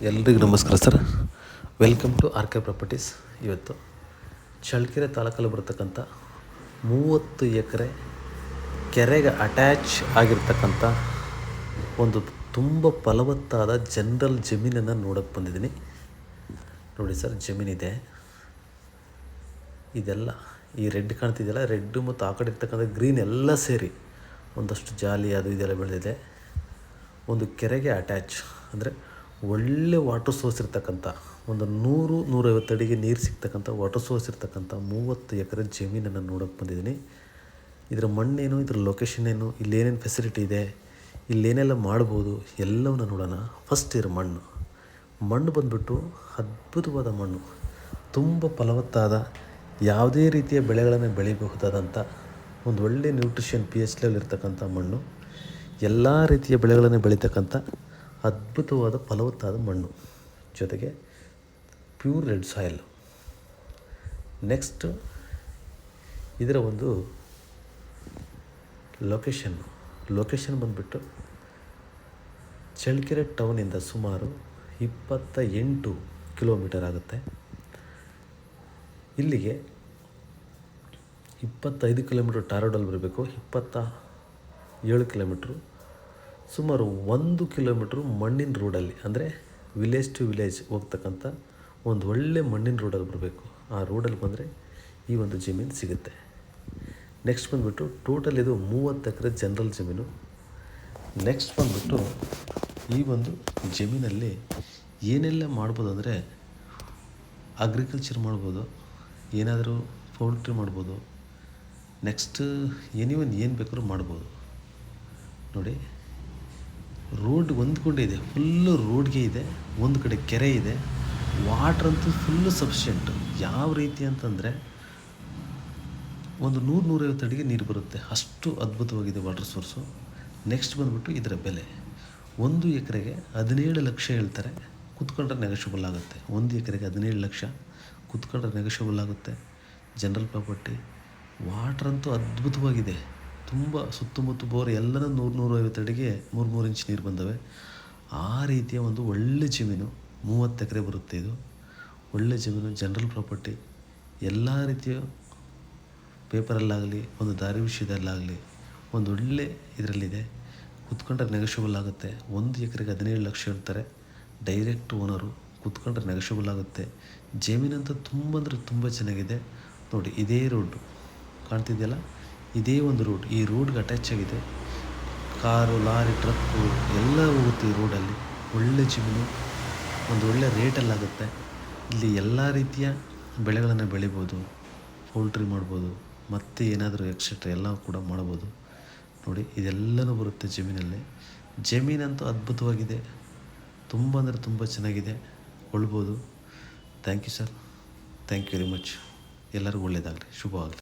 ಎಲ್ರಿಗೂ ನಮಸ್ಕಾರ sir. Welcome to R K properties. ಇವತ್ತು ಚಳ್ಳಕೆರೆ ತಾಲೂಕಲ್ಲಿ ಬರ್ತಕ್ಕಂಥ 30 ಎಕರೆ ಕೆರೆಗೆ ಅಟ್ಯಾಚ್ ಆಗಿರ್ತಕ್ಕಂಥ ಒಂದು ತುಂಬ ಫಲವತ್ತಾದ ಜನರಲ್ ಜಮೀನನ್ನು ನೋಡೋಕ್ಕೆ ಬಂದಿದ್ದೀನಿ. ನೋಡಿ ಸರ್, ಜಮೀನಿದೆ. ಇದೆಲ್ಲ ಈ ರೆಡ್ ಕಾಣ್ತಿದೆಯಲ್ಲ, ರೆಡ್ಡು ಮತ್ತು ಆ ಕಡೆ ಇರ್ತಕ್ಕಂಥ ಗ್ರೀನ್ ಎಲ್ಲ ಸೇರಿ ಒಂದಷ್ಟು ಜಾಲಿ ಅದು ಇದೆಲ್ಲ ಬೆಳೆದಿದೆ. ಒಂದು ಕೆರೆಗೆ ಅಟ್ಯಾಚ್ ಅಂದರೆ ಒಳ್ಳೆ ವಾಟರ್ ಸೋರ್ಸ್ ಇರ್ತಕ್ಕಂಥ, ಒಂದು 100-150 ಅಡಿಗೆ ನೀರು ಸಿಗ್ತಕ್ಕಂಥ ವಾಟರ್ ಸೋರ್ಸ್ ಇರ್ತಕ್ಕಂಥ 30 ಎಕರೆ ಜಮೀನನ್ನು ನೋಡೋಕ್ಕೆ ಬಂದಿದ್ದೀನಿ. ಇದರ ಮಣ್ಣೇನು, ಇದರ ಲೊಕೇಶನ್ ಏನು, ಇಲ್ಲೇನೇನು ಫೆಸಿಲಿಟಿ ಇದೆ, ಇಲ್ಲೇನೆಲ್ಲ ಮಾಡ್ಬೋದು ಎಲ್ಲವನ್ನು ನೋಡೋಣ. ಫಸ್ಟ್ ಇದರ ಮಣ್ಣು ಬಂದುಬಿಟ್ಟು ಅದ್ಭುತವಾದ ಮಣ್ಣು, ತುಂಬ ಫಲವತ್ತಾದ, ಯಾವುದೇ ರೀತಿಯ ಬೆಳೆಗಳನ್ನು ಬೆಳೀಬಹುದಾದಂಥ ಒಂದು ಒಳ್ಳೆಯ ನ್ಯೂಟ್ರಿಷನ್ pH ಲೆವೆಲ್ ಇರ್ತಕ್ಕಂಥ ಮಣ್ಣು, ಎಲ್ಲ ರೀತಿಯ ಬೆಳೆಗಳನ್ನು ಬೆಳೀತಕ್ಕಂಥ ಅದ್ಭುತವಾದ ಫಲವತ್ತಾದ ಮಣ್ಣು, ಜೊತೆಗೆ ಪ್ಯೂರ್ ರೆಡ್ ಸಾಯಿಲ್. ನೆಕ್ಸ್ಟ್ ಇದರ ಒಂದು ಲೊಕೇಶನ್ ಬಂದುಬಿಟ್ಟು ಚಳ್ಳಕೆರೆ ಟೌನಿಂದ ಸುಮಾರು 28 ಕಿಲೋಮೀಟರ್ ಆಗುತ್ತೆ. ಇಲ್ಲಿಗೆ 25 ಕಿಲೋಮೀಟ್ರ್ ಟಾರ್ ರೋಡಲ್ಲಿ ಬರಬೇಕು, 27 ಕಿಲೋಮೀಟ್ರು, ಸುಮಾರು 1 ಕಿಲೋಮೀಟ್ರು ಮಣ್ಣಿನ ರೋಡಲ್ಲಿ, ಅಂದರೆ ವಿಲೇಜ್ ಟು ವಿಲೇಜ್ ಹೋಗ್ತಕ್ಕಂಥ ಒಂದು ಒಳ್ಳೆ ಮಣ್ಣಿನ ರೋಡಲ್ಲಿ ಬರಬೇಕು. ಆ ರೋಡಲ್ಲಿ ಬಂದರೆ ಈ ಒಂದು ಜಮೀನು ಸಿಗುತ್ತೆ. ನೆಕ್ಸ್ಟ್ ಬಂದುಬಿಟ್ಟು ಟೋಟಲ್ ಇದು 30 ಎಕರೆ ಜನರಲ್ ಜಮೀನು. ನೆಕ್ಸ್ಟ್ ಬಂದುಬಿಟ್ಟು ಈ ಒಂದು ಜಮೀನಲ್ಲಿ ಏನೆಲ್ಲ ಮಾಡ್ಬೋದು ಅಂದರೆ, ಅಗ್ರಿಕಲ್ಚರ್ ಮಾಡ್ಬೋದು, ಏನಾದರೂ ಪೌಲ್ಟ್ರಿ ಮಾಡ್ಬೋದು, ನೆಕ್ಸ್ಟ್ ಏನು ಬೇಕಾದ್ರೂ ಮಾಡ್ಬೋದು. ನೋಡಿ, ರೋಡ್ ಹೊಂದ್ಕೊಂಡೇ ಇದೆ, ಫುಲ್ಲು ರೋಡ್ಗೆ ಇದೆ, ಒಂದು ಕಡೆ ಕೆರೆ ಇದೆ, ವಾಟ್ರ್ ಅಂತೂ ಫುಲ್ಲು ಸಫಿಷಿಯೆಂಟು. ಯಾವ ರೀತಿ ಅಂತಂದರೆ ಒಂದು 100-150 ಅಡಿಗೆ ನೀರು ಬರುತ್ತೆ, ಅಷ್ಟು ಅದ್ಭುತವಾಗಿದೆ ವಾಟರ್ ಸೋರ್ಸು. ನೆಕ್ಸ್ಟ್ ಬಂದುಬಿಟ್ಟು ಇದರ ಬೆಲೆ 1 ಎಕರೆಗೆ 17 ಲಕ್ಷ ಹೇಳ್ತಾರೆ, ಕುತ್ಕೊಂಡ್ರೆ ನೆಗೋಷಿಯಬಲ್ ಆಗುತ್ತೆ. 1 ಎಕರೆಗೆ 17 ಲಕ್ಷ ಕುತ್ಕೊಂಡ್ರೆ ನೆಗೋಷಿಯಬಲ್ ಆಗುತ್ತೆ. ಜನರಲ್ ಪ್ರಾಪರ್ಟಿ, ವಾಟ್ರ್ ಅಂತೂ ಅದ್ಭುತವಾಗಿದೆ, ತುಂಬ ಸುತ್ತಮುತ್ತ ಬೋರ್ ಎಲ್ಲನೂ 100-150 ಅಡಿಗೆ 3 ಇಂಚ್ ನೀರು ಬಂದವೆ. ಆ ರೀತಿಯ ಒಂದು ಒಳ್ಳೆ ಜಮೀನು, 30 ಎಕರೆ ಬರುತ್ತೆ. ಇದು ಒಳ್ಳೆ ಜಮೀನು, ಜನರಲ್ ಪ್ರಾಪರ್ಟಿ, ಎಲ್ಲ ರೀತಿಯ ಪೇಪರಲ್ಲಾಗಲಿ, ಒಂದು ದಾರಿ ವಿಷಯದಲ್ಲಾಗಲಿ ಒಂದು ಒಳ್ಳೆ ಇದರಲ್ಲಿದೆ. ಕುತ್ಕೊಂಡ್ರೆ ನೆಗೋಷಿಯಬಲ್ ಆಗುತ್ತೆ. 1 ಎಕರೆಗೆ 17 ಲಕ್ಷ ಹೇಳ್ತಾರೆ, ಡೈರೆಕ್ಟ್ ಓನರು, ಕುತ್ಕೊಂಡ್ರೆ ನೆಗೋಷಿಯಬಲ್ ಆಗುತ್ತೆ. ಜಮೀನಂತೂ ತುಂಬ ಅಂದರೆ ತುಂಬ ಚೆನ್ನಾಗಿದೆ. ನೋಡಿ, ಇದೇ ರೋಡು ಕಾಣ್ತಿದೆಯಲ್ಲ, ಇದೇ ಒಂದು ರೋಡ್, ಈ ರೋಡ್ಗೆ ಅಟ್ಯಾಚ್ ಆಗಿದೆ. ಕಾರು, ಲಾರಿ, ಟ್ರಕ್ಕು ಎಲ್ಲ ಹೋಗುತ್ತೆ ಈ ರೋಡಲ್ಲಿ. ಒಳ್ಳೆ ಜಮೀನು, ಒಂದು ಒಳ್ಳೆ ರೇಟಲ್ಲಾಗುತ್ತೆ. ಇಲ್ಲಿ ಎಲ್ಲ ರೀತಿಯ ಬೆಳೆಗಳನ್ನು ಬೆಳಿಬೋದು, ಪೌಲ್ಟ್ರಿ ಮಾಡ್ಬೋದು, ಮತ್ತು ಏನಾದರೂ ಎಕ್ಸೆಟ್ರಾ ಎಲ್ಲ ಕೂಡ ಮಾಡ್ಬೋದು. ನೋಡಿ, ಇದೆಲ್ಲನೂ ಬರುತ್ತೆ ಜಮೀನಲ್ಲಿ. ಜಮೀನಂತೂ ಅದ್ಭುತವಾಗಿದೆ, ತುಂಬ ಅಂದರೆ ತುಂಬ ಚೆನ್ನಾಗಿದೆ, ಕೊಳ್ಬೋದು. Thank you sir, thank you very much. ಎಲ್ಲರಿಗೂ ಒಳ್ಳೆಯದಾಗಲಿ, ಶುಭವಾಗಲಿ.